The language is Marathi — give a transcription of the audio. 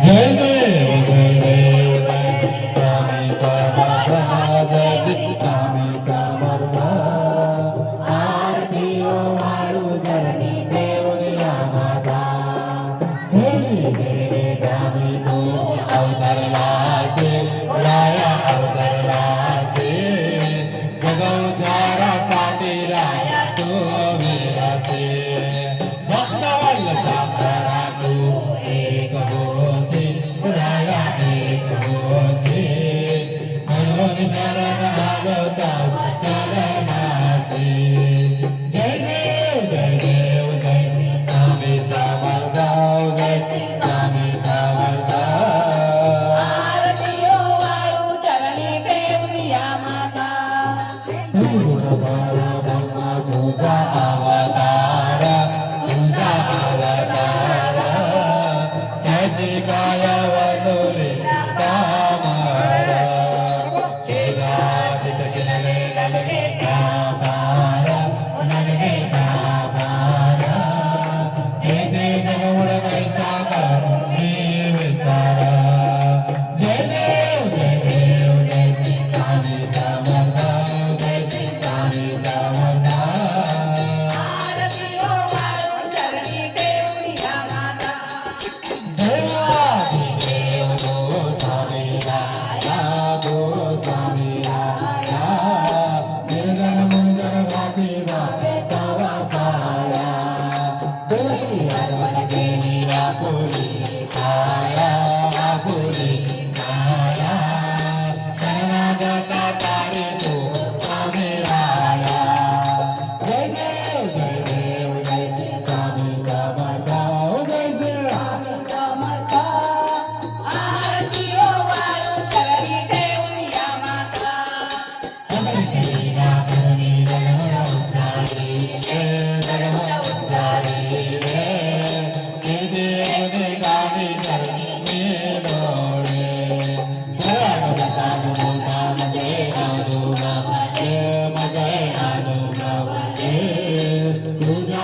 जय देव जय स्वामी समर्थ जय श्री स्वामी समर्थ आरती वाळू धरणी देवनिया माता जय देव गामी तू अवतरला से राया अवतरला से जगवतारासाठी राया तू विरासे भक्तवल्लभा करा तू एक होसी राया एक होसी म्हणून शरण भागवता चरणासी जय देव जय स्वामी समर्थ जय स्वामी समर्थ आरती वाळू चरणी देवनिया माता तुझा अवतार तुझा अवतार त्याची काय वंदोली कामारा शेजारी कशी नलगे कामारा नलगे कामारा येते जगमुळ कैसा कर विस्तारा जय देव जय श्री स्वामी समर्थ जय श्री स्वामी समर्थ आरती वाळू चरणी देवनिया माता देवादी देव गो स्वामी राया गो स्वामी राया निर्गण मुंजन भाती वाटे तवा पाया तुलसी अर्पण केली आपुली काया आपुली काया शरणागता तारे तू स्वामी राया जय देव जय श्री स्वामी समर्थ जय श्री समर्थ आरती वाळू चरणी देवनिया माता तुझा